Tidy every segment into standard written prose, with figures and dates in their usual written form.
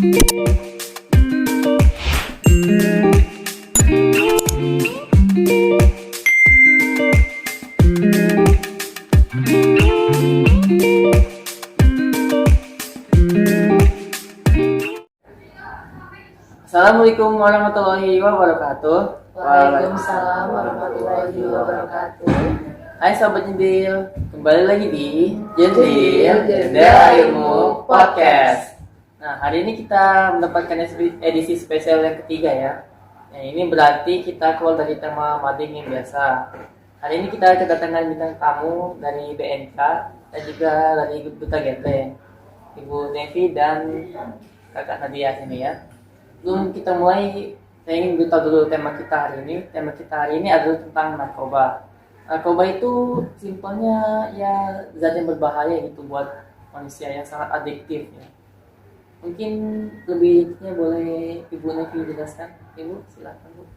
Assalamualaikum warahmatullahi wabarakatuh. Waalaikumsalam warahmatullahi wabarakatuh. Hai Sobat Jendil, kembali lagi di Jendil Ilmu Podcast. Nah, hari ini kita mendapatkan edisi spesial yang ketiga ya. Nah, ini berarti kita keluar dari tema mading yang biasa. Hari ini kita kedatangan bintang tamu dari BNK dan juga dari Duta Genre, Ibu Nevi dan Kakak Nadia sini ya. Sebelum kita mulai, saya ingin beritahu dulu tema kita hari ini. Tema kita hari ini adalah tentang narkoba. Narkoba itu simpelnya ya zat yang berbahaya gitu buat manusia, yang sangat adiktif ya. Mungkin lebihnya boleh Ibu Nevi jelaskan. Ibu silakan Bu.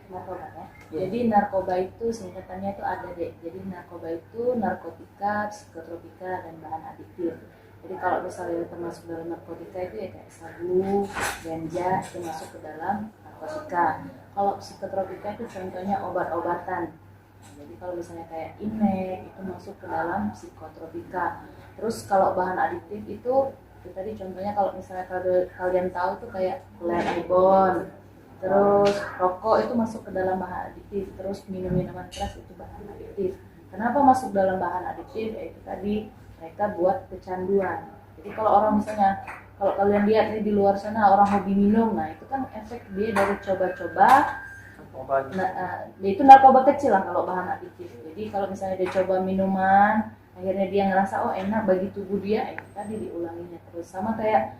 Narkoba ya. Ya. Jadi narkoba itu singkatannya itu ada deh. Jadi narkoba itu narkotika, psikotropika, dan bahan adiktif. Jadi kalau misalnya termasuk dalam narkotika itu ya kayak sabu, ganja itu masuk ke dalam narkotika. Kalau psikotropika itu contohnya obat-obatan. Jadi kalau misalnya kayak inek itu masuk ke dalam psikotropika. Terus kalau bahan adiktif itu tadi contohnya kalau misalnya kalian tahu tuh kayak lem ibon. Terus rokok itu masuk ke dalam bahan adiktif. Terus minum-minuman keras itu bahan adiktif. Kenapa masuk dalam bahan adiktif? Yaitu tadi mereka buat kecanduan. Jadi kalau orang misalnya, kalau kalian lihat nih di luar sana orang hobi minum, nah itu kan efek dia dari coba-coba. Itu narkoba kecil lah kalau bahan adiktif. Jadi kalau misalnya dia coba minuman, akhirnya dia ngerasa oh enak bagi tubuh dia, tadi diulanginya terus. Sama kayak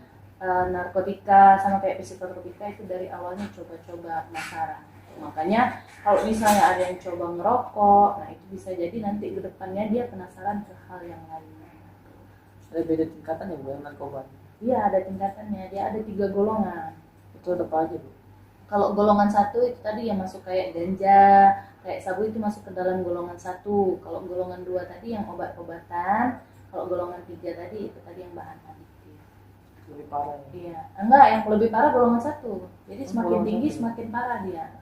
narkotika, sama kayak psikotropika itu dari awalnya coba-coba penasaran. Makanya kalau misalnya ada yang coba ngerokok, nah itu bisa jadi nanti ke depannya dia penasaran ke hal yang lain. Ada beda tingkatan ya Bu yang narkoba? Iya, ada tingkatannya. Dia ada 3 golongan. Itu ada apa aja Bu? Kalau golongan 1 itu tadi yang masuk kayak ganja, kayak sabu itu masuk ke dalam golongan 1. Kalau golongan 2 tadi yang obat-obatan. Kalau golongan 3 tadi itu tadi yang bahan adiktif. Lebih parah ya? Iya, enggak, yang lebih parah golongan 1. Jadi semakin Golongan tinggi 1. semakin parah dia.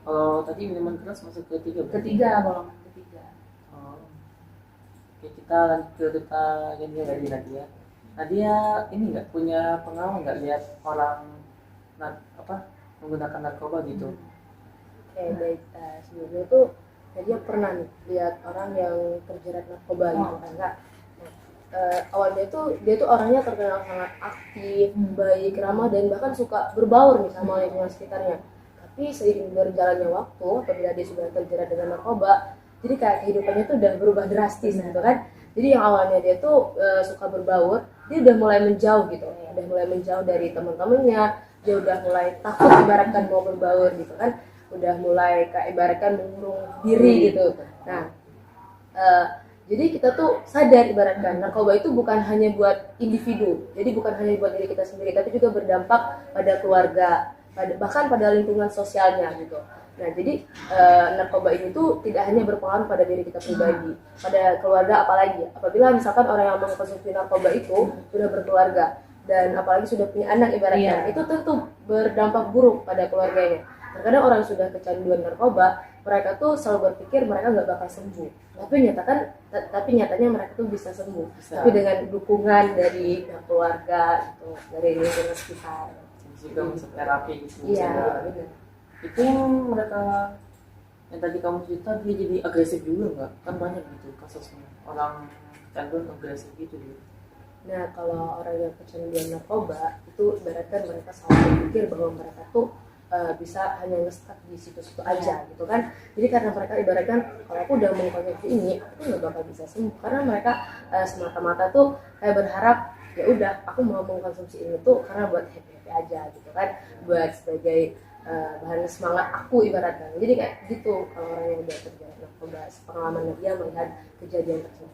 Kalau tadi minuman keras masuk ke 3 Bu? Ketiga, golongan ketiga. Oke, kita lanjut ke Duta Genre dari Nadia. Nadia ini nggak punya pengalaman nggak lihat orang menggunakan narkoba gitu? Oke, baik. Sebelumnya tuh dia pernah nih lihat orang yang terjerat narkoba gitu kan Kak. Awalnya tuh dia tuh orangnya terkenal sangat aktif, baik, ramah, dan bahkan suka berbaur nih sama lingkungan sekitarnya. Tapi seiring berjalannya waktu, apabila dia sudah terjerat dengan narkoba, jadi kayak kehidupannya tuh udah berubah drastis gitu kan. Jadi yang awalnya dia tuh suka berbaur, dia udah mulai menjauh gitu, udah mulai menjauh dari teman-temannya, dia udah mulai takut ibaratkan mau berbaur gitu kan, udah mulai kayak ibaratkan mengurung diri gitu. Nah, jadi kita tuh sadar ibaratkan narkoba itu bukan hanya buat individu, jadi bukan hanya buat diri kita sendiri, tapi juga berdampak pada keluarga, bahkan pada lingkungan sosialnya gitu. Nah, jadi narkoba ini tuh tidak hanya berpengaruh pada diri kita pribadi, pada keluarga, apalagi apabila misalkan orang yang mengkonsumsi narkoba itu sudah berkeluarga dan apalagi sudah punya anak ibaratnya, itu tentu berdampak buruk pada keluarganya. Terkadang orang yang sudah kecanduan narkoba, mereka tuh selalu berpikir mereka nggak bakal sembuh, tapi nyatanya mereka tuh bisa sembuh, tapi dengan dukungan dari keluarga, gitu, dari lingkungan sekitar. Juga masuk terapi gitu. Iya, benar. Itu yang mereka yang tadi kamu cerita dia jadi agresif juga nggak? Kan banyak gitu kasusnya orang kecanduan agresif gitu dia. Nah, kalau orang yang kecanduan narkoba itu ibaratkan mereka selalu berpikir bahwa mereka tuh bisa hanya nge-stuck di situ-situ aja gitu kan. Jadi karena mereka ibaratkan kalau aku udah mengkonsumsi ini, aku nggak bakal bisa sembuh, karena mereka semata-mata tuh kayak berharap ya udah aku mau mengkonsumsi ini tuh karena buat happy aja gitu kan, buat sebagai bahan semangat aku ibaratnya. Jadi kayak gitu kalau orang yang udah terjerat narkoba, pengalaman dia melihat kejadian tersebut.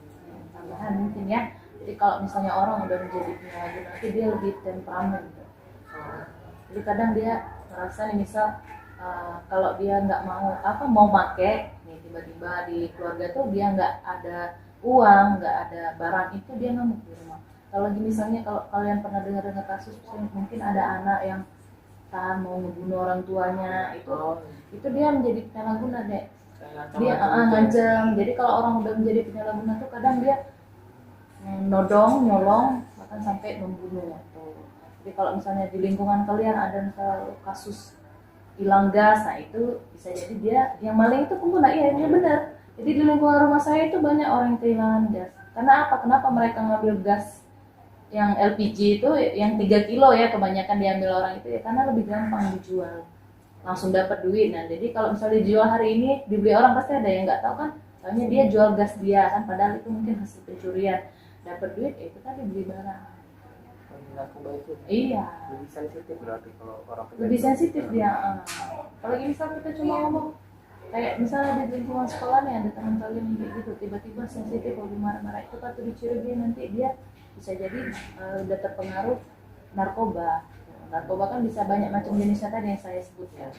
Tambahan mungkin ya, jadi kalau misalnya orang udah menjadi penyalahguna nanti dia lebih temperamen gitu. Jadi kadang dia merasa nih misal kalau dia nggak mau pakai nih, tiba-tiba di keluarga tuh dia nggak ada uang, nggak ada barang, itu dia ngamuk di rumah. kalau lagi misalnya kalau kalian pernah dengar kasus misalnya mungkin ada anak yang mau ngebunuh orang tuanya itu dia menjadi penyalahguna deh. Dia ngancam. Jadi kalau orang udah menjadi penyalahguna tuh kadang dia nodong, nyolong, bahkan sampai membunuh. Jadi kalau misalnya di lingkungan kalian ada misalnya kasus hilang gas, nah itu bisa jadi dia yang maling itu pengguna. Iya, dia benar. Jadi di lingkungan rumah saya itu banyak orang yang kehilangan gas. Karena apa? Kenapa mereka ngambil gas yang LPG itu yang 3 kilo ya kebanyakan diambil orang itu ya karena lebih gampang dijual. Langsung dapat duit. Nah, jadi kalau misalnya dijual hari ini dibeli orang pasti ada yang nggak tahu kan, soalnya dia jual gas dia kan padahal itu mungkin hasil pencurian. Dapat duit itu tadi beli barang. Narkoba itu Iya. lebih sensitif berarti kalau orang Lebih sensitif dia. Apalagi misalnya kita cuma ngomong kayak misalnya di lingkungan sekolah nih ada teman kalian yang kayak gitu tiba-tiba sensitif lagi marah-marah itu kan tuh dicurigai nanti dia bisa jadi udah terpengaruh narkoba. Narkoba kan bisa banyak macam jenisnya tadi yang saya sebutkan.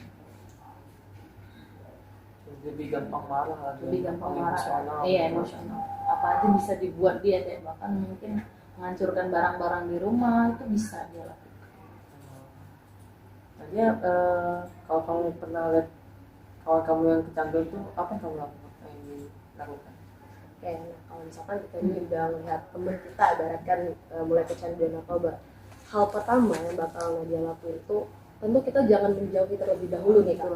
Lebih gampang marah, Lebih gampang marah. emosional. Iya, emosional. Apa aja bisa dibuat dia deh, bahkan mungkin menghancurkan barang-barang di rumah itu bisa dia lakukan. Nah, dia kalau kamu pernah lihat kawan kamu yang kecanduan itu apa yang kamu lakukan? Oke, nah kalau misalkan kita ini udah melihat teman kita ibaratkan mulai kecanduan narkoba, hal pertama yang bakal Nadia lakuin itu tentu kita jangan menjauhi terlebih dahulu nih Kak.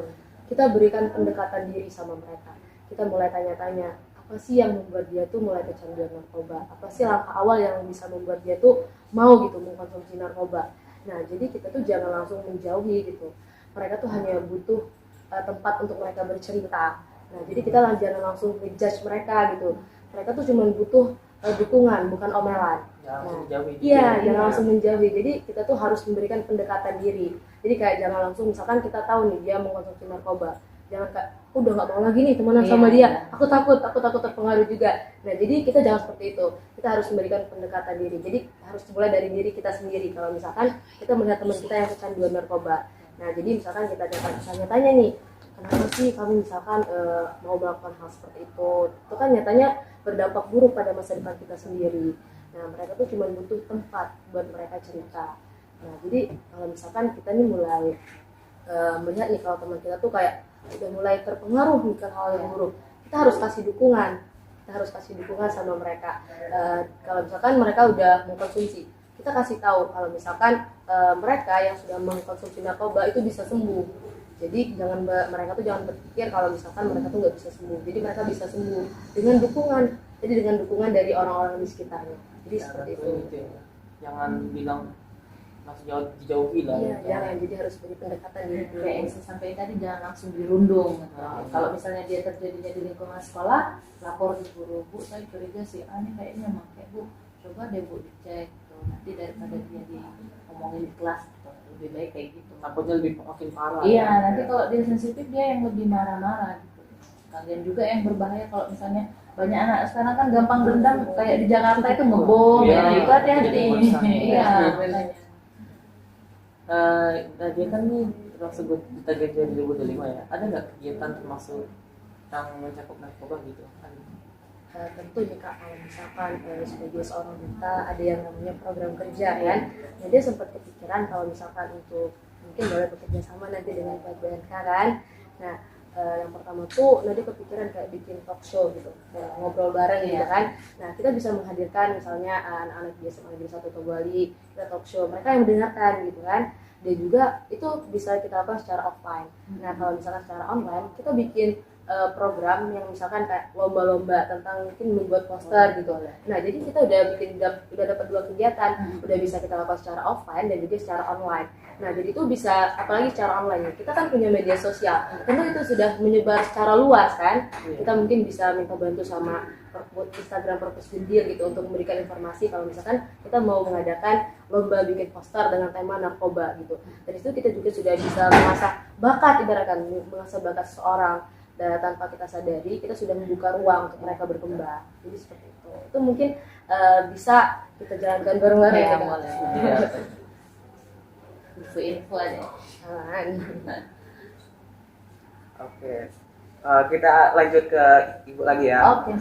Kita berikan pendekatan diri sama mereka. Kita mulai tanya-tanya apa sih yang membuat dia tuh mulai kecanduan narkoba, apa sih langkah awal yang bisa membuat dia tuh mau gitu mengkonsumsi narkoba. Nah jadi kita tuh jangan langsung menjauhi gitu, mereka tuh hanya butuh tempat untuk mereka bercerita. Nah jadi kita jangan langsung ngejudge mereka gitu, mereka tuh cuma butuh dukungan bukan omelan. Iya, jangan langsung menjauhi. Jadi kita tuh harus memberikan pendekatan diri. Jadi kayak jangan langsung misalkan kita tahu nih dia mengkonsumsi narkoba, jangan kayak udah nggak mau lagi nih temenan sama dia, aku takut terpengaruh juga. Nah jadi kita jangan seperti itu, kita harus memberikan pendekatan diri. Jadi harus mulai dari diri kita sendiri. Kalau misalkan kita melihat teman kita yang kecanduan narkoba, nah jadi misalkan kita tanya-tanya nih, kenapa sih kamu misalkan mau melakukan hal seperti itu kan nyatanya berdampak buruk pada masa depan kita sendiri. Nah mereka tuh cuma butuh tempat buat mereka cerita. Nah jadi kalau misalkan kita nih mulai melihat nih kalau teman kita tuh kayak udah mulai terpengaruh bukan hal yang buruk, kita harus kasih dukungan, sama mereka. Kalau misalkan mereka udah mengkonsumsi, kita kasih tahu kalau misalkan mereka yang sudah mengkonsumsi narkoba itu bisa sembuh. Jadi mereka tuh jangan berpikir kalau misalkan mereka tuh nggak bisa sembuh. Jadi mereka bisa sembuh dengan dukungan. Jadi dengan dukungan dari orang-orang di sekitarnya. Jadi seperti itu. Jangan bilang langsung dijauhi lah. Iya, jangan. Jadi harus beri pendekatan diri. Kayak yang saya sampaikan tadi jangan langsung dirundung. Kalau misalnya dia terjadinya di lingkungan sekolah, lapor di guru, Bu saya curiga sih, ini kayaknya pakai Bu, coba deh Bu dicek. Nanti daripada dia diomongin di kelas, lebih baik kayak gitu. Takutnya lebih makin parah. Iya, nanti kalau dia sensitif dia yang lebih marah-marah gitu. Kalian juga yang berbahaya kalau misalnya banyak anak sekarang kan gampang dendam kayak di Jakarta itu ngebom, itu hati-hati. Iya, makanya. Nah dia kan nih tersebut di target 2025 ya. Ada nggak kegiatan termasuk yang mencakup narkoba gitu? Tentu nih Kak, kalau misalkan sebagai seorang duta ada yang namanya program kerja kan. Nah dia sempat kepikiran kalau misalkan untuk mungkin boleh bekerja sama nanti dengan BNK kan. Nah yang pertama tuh nanti kepikiran kayak bikin talk show gitu, kayak ngobrol bareng gitu kan. Nah kita bisa menghadirkan misalnya anak-anak di SMA Negeri 1 Togwali, kita talk show, mereka yang mendengarkan gitu kan. Dan juga itu bisa kita lakukan secara offline. Nah kalau misalkan secara online kita bikin program yang misalkan kayak lomba-lomba tentang mungkin membuat poster gitu. Nah jadi kita udah dapat 2 kegiatan, udah bisa kita lakukan secara offline dan juga secara online. Nah jadi itu bisa, apalagi secara online, kita kan punya media sosial, tentu itu sudah menyebar secara luas kan. Kita mungkin bisa minta bantu sama Instagram Purpose Deal gitu untuk memberikan informasi kalau misalkan kita mau mengadakan lomba bikin poster dengan tema narkoba gitu. Dari situ kita juga sudah bisa mengasah bakat, ibaratkan mengasah bakat seseorang. Dan tanpa kita sadari, kita sudah membuka ruang untuk mereka berkembang. Jadi seperti itu. Itu mungkin bisa kita jalankan bareng-bareng ya. Info aja. Oke. Kita lanjut ke Ibu lagi ya. Oke.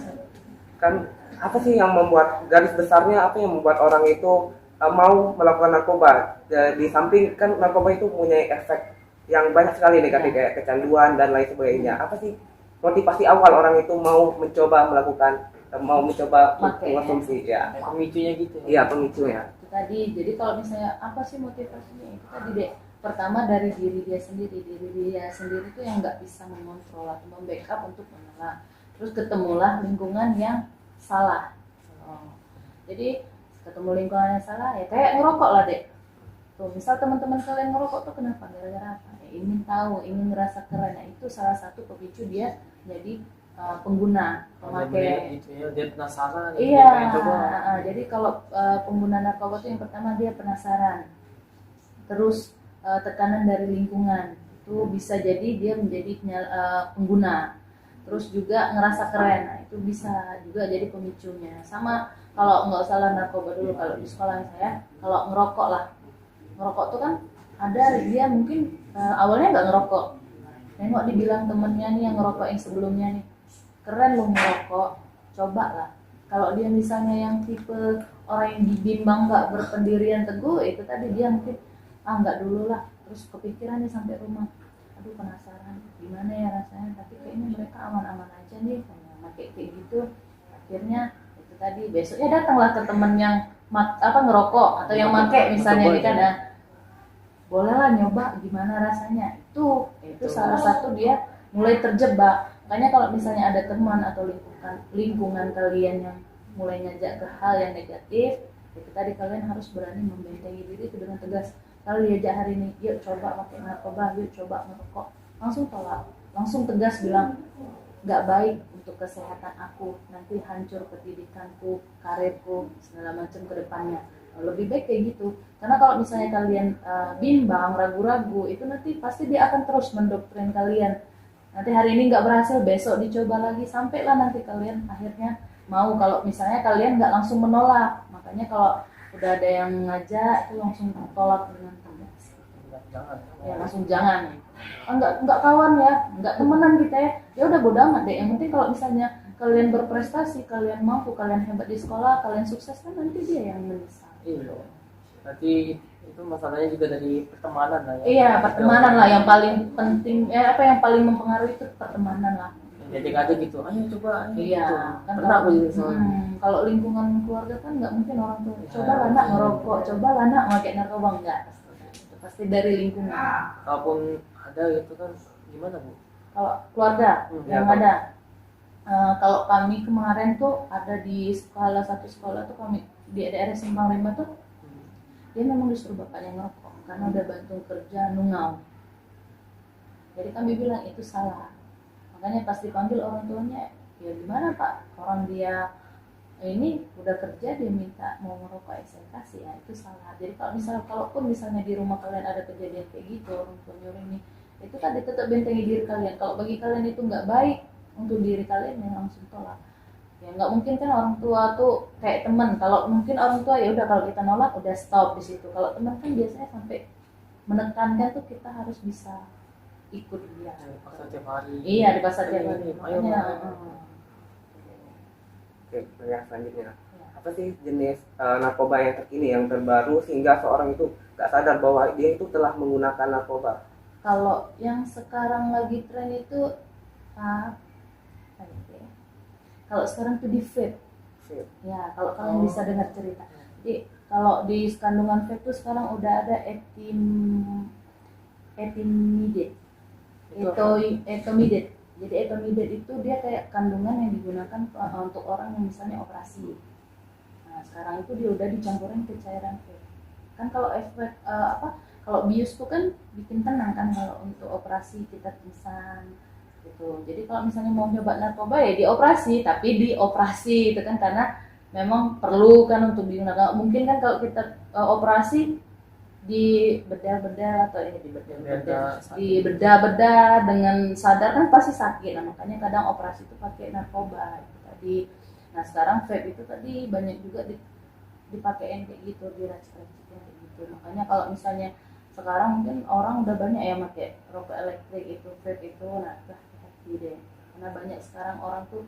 kan apa sih yang membuat garis besarnya apa yang membuat orang itu mau melakukan narkoba? Di samping kan narkoba itu punya efek yang banyak sekali negatif kayak kecanduan dan lain sebagainya. Apa sih motivasi awal orang itu mau mencoba mengkonsumsi ya? Pemicunya gitu. Iya, pemicunya. Itu tadi, jadi kalau misalnya apa sih motivasinya, itu tadi deh, pertama dari diri dia sendiri itu yang nggak bisa mengontrol atau membackup untuk menolak, terus ketemulah lingkungan yang salah. Jadi ketemu lingkungan yang salah ya kayak ngerokok lah dek. Tuh misal teman-teman kalian ngerokok tuh kenapa, gara-gara apa ya, ingin tahu, ingin ngerasa keren. Nah itu salah satu pemicu dia jadi pengguna, pemakai. Gitu ya, dia penasaran. Iya, dia coba. jadi kalau pengguna narkoba itu yang pertama dia penasaran, terus tekanan dari lingkungan itu bisa jadi dia menjadi pengguna, terus juga ngerasa keren. Nah itu bisa juga jadi pemicunya. Sama kalau nggak salah narkoba dulu, kalau di sekolah saya kalau ngerokok tuh kan ada dia mungkin awalnya nggak ngerokok, nengok dibilang temennya nih yang ngerokok yang sebelumnya nih, keren lo ngerokok, coba lah. Kalau dia misalnya yang tipe orang yang dibimbang nggak berpendirian teguh, itu tadi dia mungkin nggak dulu lah, terus kepikiran nih sampai rumah, aduh penasaran gimana ya rasanya, tapi kayaknya mereka aman-aman aja nih kayak gitu. Akhirnya itu tadi besoknya datanglah ke temen yang ngerokok atau yang make misalnya nih kan, bolehlah nyoba gimana rasanya. Itu salah satu dia mulai terjebak. Makanya kalau misalnya ada teman atau lingkungan kalian yang mulai ngajak ke hal yang negatif, itu tadi kalian harus berani membentengi diri itu dengan tegas. Kalau diajak hari ini, yuk coba pakai narkoba, yuk coba merokok, langsung tolak, langsung tegas bilang nggak baik untuk kesehatan aku, nanti hancur pendidikanku, karirku, segala macam ke depannya. Lebih baik kayak gitu, karena kalau misalnya kalian bimbang, ragu-ragu, itu nanti pasti dia akan terus mendoktrin kalian. Nanti hari ini nggak berhasil, besok dicoba lagi, sampailah nanti kalian akhirnya mau. Kalau misalnya kalian nggak langsung menolak, makanya kalau udah ada yang ngajak itu langsung tolak dengan tegas. Ya langsung jangan. Nggak kawan ya, nggak temenan kita ya. Ya udah bodo amat deh. Yang penting kalau misalnya kalian berprestasi, kalian mampu, kalian hebat di sekolah, kalian sukses, kan nanti dia yang menyesal. Iya. Berarti itu masalahnya juga dari pertemanan lah ya. Iya, pertemanan lah yang paling penting. Yang paling mempengaruhi itu pertemanan lah. Jadi ada gitu, ayo coba. Iya, gitu. kan Pernah aku juga kalau lingkungan keluarga kan nggak mungkin orang tua coba lah nak ngerokok, coba lah nak pakai narkoba, enggak. Itu pasti dari lingkungan. Kalaupun ada gitu kan gimana Bu? Kalau keluarga yang ada, kalau kami kemarin tuh ada di satu sekolah tuh kami di daerah Simpang 5 tuh, dia memang disuruh bapaknya ngerokok karena udah bantu kerja nungau. Jadi kami bilang itu salah. Makanya pas dipanggil orang tuanya, ya gimana Pak, orang dia ini udah kerja dia minta mau ngerokok ekspektasi, ya itu salah. Jadi kalau kalaupun misalnya di rumah kalian ada kejadian kayak gitu, orang tua nyuruh ini, itu kan tetap bentengi diri kalian. Kalau bagi kalian itu nggak baik untuk diri kalian, yang langsung tolak. Ya nggak mungkin kan orang tua tuh kayak teman. Kalau mungkin orang tua ya udah kalau kita nolak udah stop di situ. Kalau teman kan biasanya sampai menekankan tuh kita harus bisa ikut dia. Pasar tiap hari. Iya, di pasar tiap hari. Makanya Oke, yang selanjutnya. Apa sih jenis narkoba yang terkini, yang terbaru sehingga seorang itu gak sadar bahwa dia itu telah menggunakan narkoba? kalau yang sekarang lagi tren itu kalau sekarang tuh di vape. Ya, kalau kalian bisa dengar cerita. Jadi kalau di kandungan vape tuh sekarang udah ada etimidate. Etomidate. Jadi etomidate itu dia kayak kandungan yang digunakan untuk orang yang misalnya operasi. Nah, sekarang itu dia udah dicampurin ke cairan vape. Kan kalau efek kalau bius tuh kan bikin tenang kan, kalau untuk operasi kita pingsan gitu. Jadi kalau misalnya mau nyoba narkoba ya dioperasi, tapi dioperasi itu kan karena memang perlu kan untuk digunakan. Mungkin kan kalau kita operasi di bedah-bedah atau di bedah-bedah dengan sadar kan pasti sakit. Nah, makanya kadang operasi itu pakai narkoba itu tadi. Nah, sekarang vape itu tadi banyak juga dipakein kayak gitu, diracik-racik kayak gitu. Makanya kalau misalnya sekarang mungkin orang udah banyak ya pakai rokok elektrik itu, vape itu, nah hati deh. Karena banyak sekarang orang tuh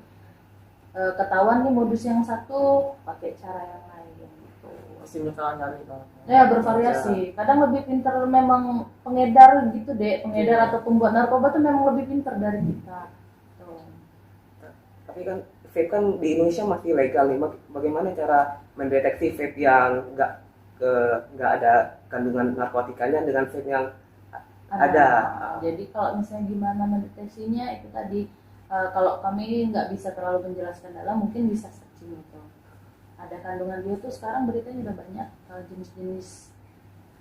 ketahuan nih modus yang satu pakai cara yang lain gitu. Masih berkali-kali Pak. Ya bervariasi. Kadang lebih pintar memang pengedar gitu deh, pengedar atau pembuat narkoba tuh memang lebih pintar dari kita. Tuh. Tapi kan vape kan di Indonesia masih legal nih. Bagaimana cara mendeteksi vape yang nggak ada kandungan narkotikanya dengan vape yang ada? Jadi kalau misalnya gimana mendeteksinya itu tadi kalau kami nggak bisa terlalu menjelaskan dalam, mungkin bisa searching itu. Ada kandungan dia tuh sekarang beritanya udah banyak jenis-jenis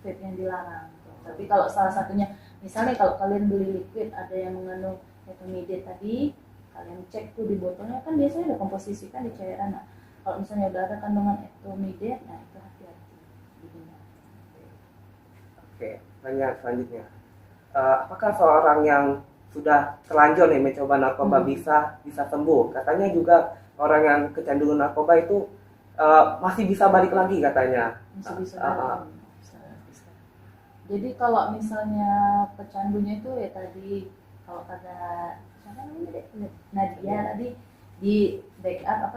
vape yang dilarang. Tuh. Tapi kalau salah satunya, misalnya kalau kalian beli liquid ada yang mengandung metamidate tadi, kalian cek tuh di botolnya kan biasanya ada komposisi kan di cairan. Nah, kalau misalnya udah ada kandungan metamidate, nah itu hati-hati. Oke, tanya selanjutnya. Apakah seorang yang sudah terlanjur nih mencoba narkoba bisa sembuh? Katanya juga orang yang kecanduan narkoba itu masih bisa balik lagi katanya. Bisa. Jadi kalau misalnya pecandunya itu ya tadi kalau kata siapa namanya deh Nadia tadi di backup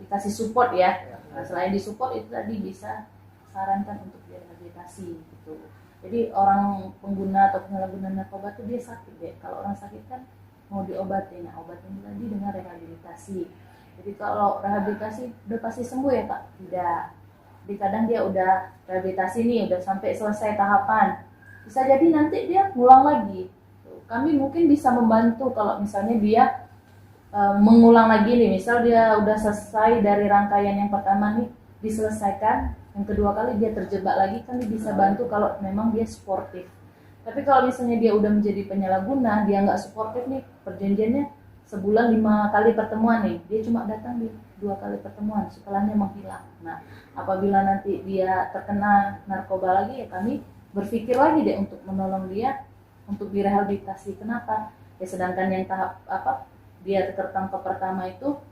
dikasih support ya. Nah, selain di support itu tadi bisa sarankan untuk direhabilitasi gitu. Jadi orang pengguna atau penyalahguna narkoba itu dia sakit deh. Kalau orang sakit kan mau diobatin, nah obatin tadi dengan rehabilitasi. Jadi kalau rehabilitasi udah pasti sembuh ya Pak? Tidak. Jadi kadang dia udah rehabilitasi nih, udah sampai selesai tahapan. Bisa jadi nanti dia ngulang lagi. Kami mungkin bisa membantu kalau misalnya dia mengulang lagi nih. Misal dia udah selesai dari rangkaian yang pertama nih, diselesaikan. Yang kedua kali dia terjebak lagi, kami bisa bantu kalau memang dia sportif. Tapi kalau misalnya dia udah menjadi penyalahguna, dia nggak sportif nih, perjanjiannya sebulan 5 kali pertemuan nih, dia cuma datang di 2 kali pertemuan, setelahnya menghilang. Nah, apabila nanti dia terkena narkoba lagi, ya kami berpikir lagi deh untuk menolong dia untuk direhabilitasi. Kenapa? Ya sedangkan yang tahap dia tertangkap pertama itu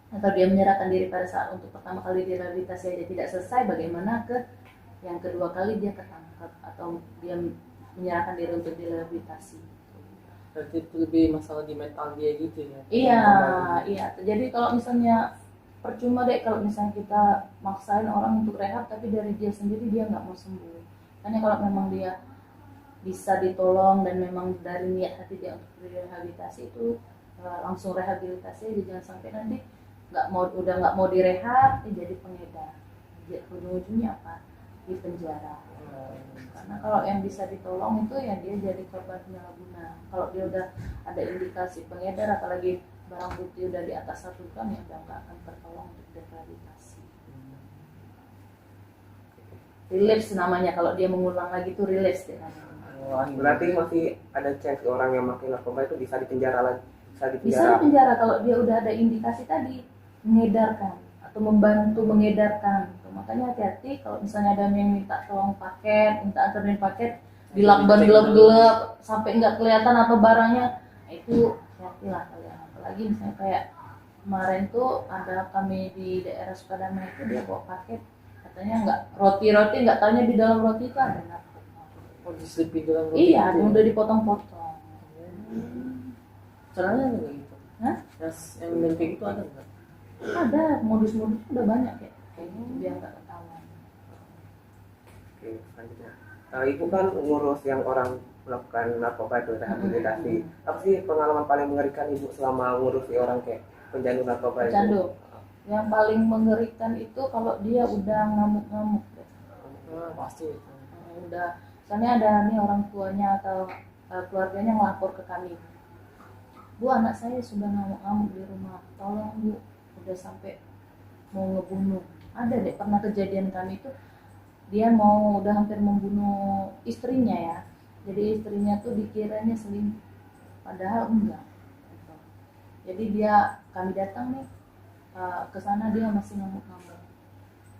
atau dia menyerahkan diri pada saat untuk pertama kali direhabilitasi aja tidak selesai, bagaimana ke yang kedua kali dia tertangkap atau dia menyerahkan diri untuk direhabilitasi. Berarti itu lebih masalah di mental dia gitu ya? Iya. Jadi kalau misalnya percuma deh kalau misalnya kita maksain orang untuk rehab tapi dari dia sendiri dia nggak mau sembuh. Karena kalau memang dia bisa ditolong dan memang dari niat hati dia untuk direhabilitasi itu langsung rehabilitasi aja, jangan sampai nanti udah nggak mau direhab jadi pengedar. Jadi ujung-ujungnya apa? Di penjara. Karena kalau yang bisa ditolong itu ya dia jadi korban penyalahguna. Kalau dia udah ada indikasi pengedar apalagi barang bukti udah di atas 1 gram ya udah nggak akan tertolong untuk direhabilitasi. Relapse namanya, kalau dia mengulang lagi itu relapse deh namanya. Berarti masih ada chance orang yang makin narkoba itu bisa dipenjara lagi? Bisa dipenjara kalau dia udah ada indikasi tadi mengedarkan atau membantu mengedarkan. Makanya hati-hati kalau misalnya ada yang minta tolong paket, minta anterin paket, dilakban gelap-gelap sampai nggak kelihatan apa barangnya, nah itu hati-hatilah kalian. Apalagi misalnya kayak kemarin tuh ada kami di daerah Sukadana itu dia bawa paket, katanya nggak roti nggak taunya di dalam roti itu ada narkoba. Oh, diselipin dalam roti? Iya, udah dipotong-potong. Caranya nggak gitu? Hah? Yang mirip kayak gitu ada nggak? Ada modus-modus udah banyak ya, kayaknya biar nggak ketahuan. Oke, selanjutnya. Ibu kan ngurus yang orang melakukan narkoba itu rehabilitasi. Apa sih pengalaman paling mengerikan Ibu selama ngurusi orang kayak pencandu narkoba itu? Pecandu. Yang paling mengerikan itu kalau dia udah ngamuk-ngamuk. Pasti itu. Udah, misalnya ada nih orang tuanya atau keluarganya ngelapor ke kami. Bu, anak saya sudah ngamuk-ngamuk di rumah. Tolong Bu, udah sampai mau ngebunuh. Ada deh pernah kejadian kami itu dia udah hampir membunuh istrinya ya. Jadi istrinya tuh dikiranya selingkuh, padahal enggak. Gitu. Jadi kami datang nih ke sana dia masih ngamuk-ngamuk.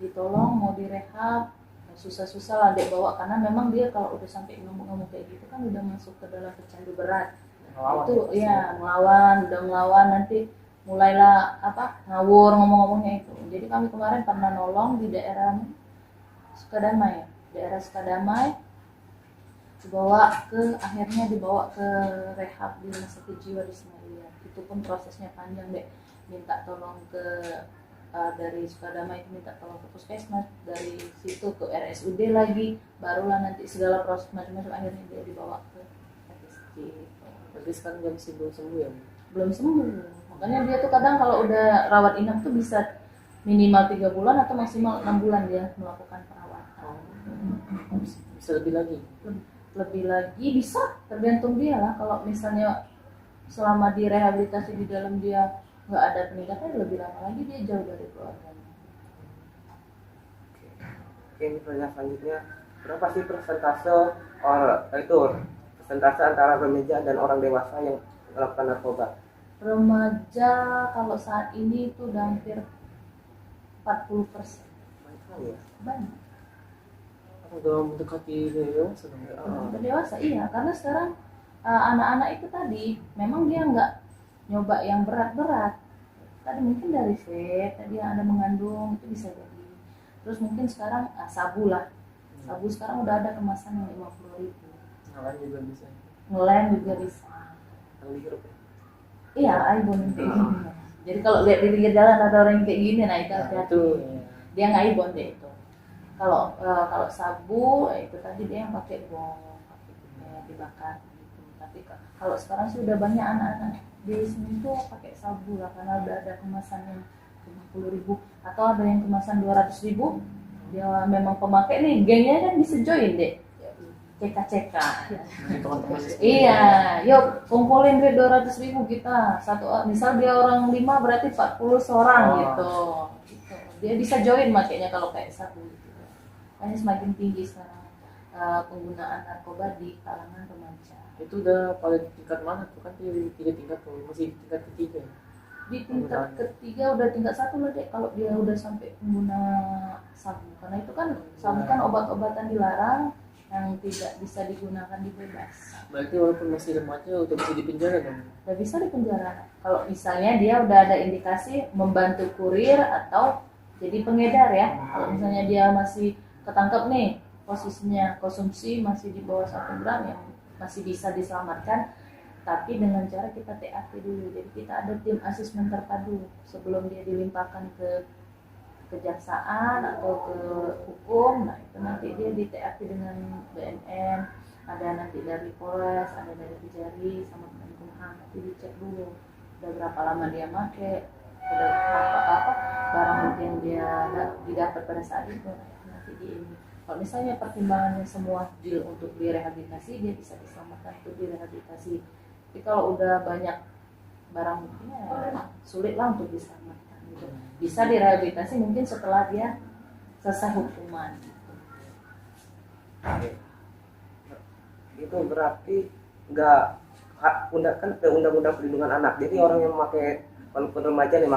Ditolong mau direhab, susah-susah lah dek bawa karena memang dia kalau udah sampai ngamuk-ngamuk kayak gitu kan udah masuk ke dalam pecandu berat. Itu ya udah ngelawan nanti mulailah ngawur ngomong-ngomongnya itu. Jadi kami kemarin pernah nolong di daerah Sukadamai, akhirnya dibawa ke rehab di rumah sakit jiwa di Senayan. Itu pun prosesnya panjang deh. minta tolong ke dari Sukadama itu minta tolong ke puskesmas, dari situ ke RSUD lagi, barulah nanti segala proses macam-macam akhirnya dia dibawa ke RSUD. Berarti sekarang dia masih belum sembuh ya? Belum sembuh, makanya dia tuh kadang kalau udah rawat inap tuh bisa minimal 3 bulan atau maksimal 6 bulan dia melakukan perawatan. Bisa lebih lagi? Lebih lagi bisa, tergantung dia lah. Kalau misalnya selama direhabilitasi di dalam dia nggak ada peningkatan, lebih lama lagi dia jauh dari keluarganya. Oke, ini pertanyaan selanjutnya, berapa sih persentase antara remaja dan orang dewasa yang melakukan narkoba? Remaja kalau saat ini itu udah hampir 40%. Banyak sekali ya. Banyak. Udah mendekati dewasa dong ya? Udah dewasa, iya, karena sekarang anak-anak itu tadi memang dia nggak nyoba yang berat-berat. Tadi mungkin dari vape, tadi yang ada mengandung itu bisa jadi. Terus mungkin sekarang sabu lah. Sabu sekarang udah ada kemasan yang 50.000. Ngalan juga bisa. Ngelem juga bisa. Yang dihirup ya? Iya, ibon kayak gini. Jadi kalau lihat di pinggir jalan ada orang yang kayak gini, nah itu Nah, hati-hati. itu ya. Dia nggak ibon deh itu. Kalau sabu itu tadi dia yang pakai bong, pakai dibakar gitu. Tapi kalau sekarang sih udah banyak anak-anak di sini tuh pakai sabu lah, karena udah ada kemasan yang 50.000 atau ada yang kemasan 200.000. Dia memang pemakai nih, gengnya kan bisa join deh. CK. Nanti teman-teman Iya, yuk kumpulin duit 200.000 kita. Misal dia orang 5 berarti 40 seorang gitu. Dia bisa join makanya kalau kayak sabu gitu. Makanya semakin tinggi sekarang penggunaan narkoba di kalangan remaja. itu udah pada tingkat mana tuh? Kan dia di 3 tingkat tuh, masih di tingkat ketiga. Di tingkat ketiga udah tingkat 1 lah deh kalau dia udah sampai pengguna sabu. Karena itu kan sabu kan obat-obatan dilarang yang tidak bisa digunakan di bebas. Berarti walaupun masih remaja udah bisa dipenjara dong? Udah bisa di penjara kalau misalnya dia udah ada indikasi membantu kurir atau jadi pengedar ya. Kalau misalnya dia masih ketangkep nih posisinya konsumsi masih di bawah 1 gram ya masih bisa diselamatkan, tapi dengan cara kita TAP dulu. Jadi kita ada tim asesmen terpadu sebelum dia dilimpahkan ke kejaksaan atau ke hukum. Nah itu nanti dia di TAP dengan BNN, ada nanti dari Polres, ada dari Kejari sama Kemenkumham. Nanti dicek dulu udah berapa lama dia make, udah apa barang bukti yang dia didapat pada saat itu. Nanti di ini kalau misalnya pertimbangannya semua deal untuk direhabilitasi, dia bisa diselamatkan untuk direhabilitasi. Tapi kalau udah banyak barang buktinya sulit lah untuk diselamatkan gitu. Bisa direhabilitasi mungkin setelah dia selesai hukuman gitu. Itu berarti nggak kan ada undang-undang perlindungan anak, jadi orang yang memakai, walaupun remaja nih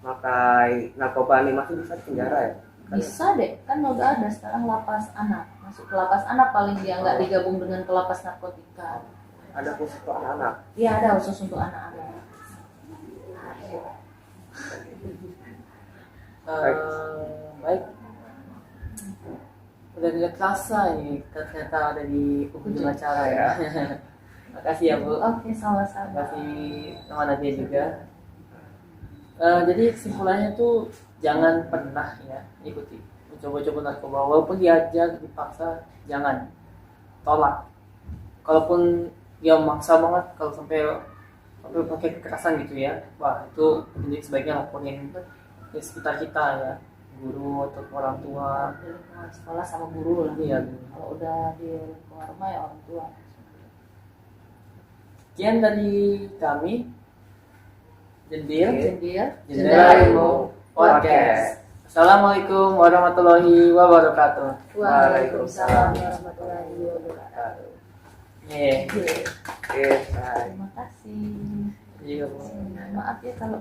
makai narkoba nih masih bisa penjara ya? Bisa deh, kan udah ada sekarang lapas anak. Masuk ke lapas anak paling dia nggak digabung dengan ke lapas narkotika. Ada khusus untuk anak-anak? Iya ada khusus untuk anak-anak. Baik. Udah tidak terasa ini ternyata ada di penghujung acara ya. Makasih ya Bu. Oke, sama-sama. Makasih sama Nadia juga. Jadi kesimpulannya tuh jangan pernah ya ikuti mencoba-coba narkoba, walaupun diajak dipaksa jangan, tolak. Kalaupun dia maksa banget, kalau sampai pakai kekerasan gitu ya, wah itu sebaiknya laporin di sekitar kita ya, guru atau orang tua. Di lingkungan sekolah sama guru lah. Iya. Kalau udah di lingkungan rumah ya orang tua. Sekian dari kami, Jendela Ilmu Podcast. Assalamualaikum warahmatullahi wabarakatuh. Waalaikumsalam warahmatullahi wabarakatuh. Yeah. Oke, bye. Terima kasih. Iya, Bu. Maaf ya kalau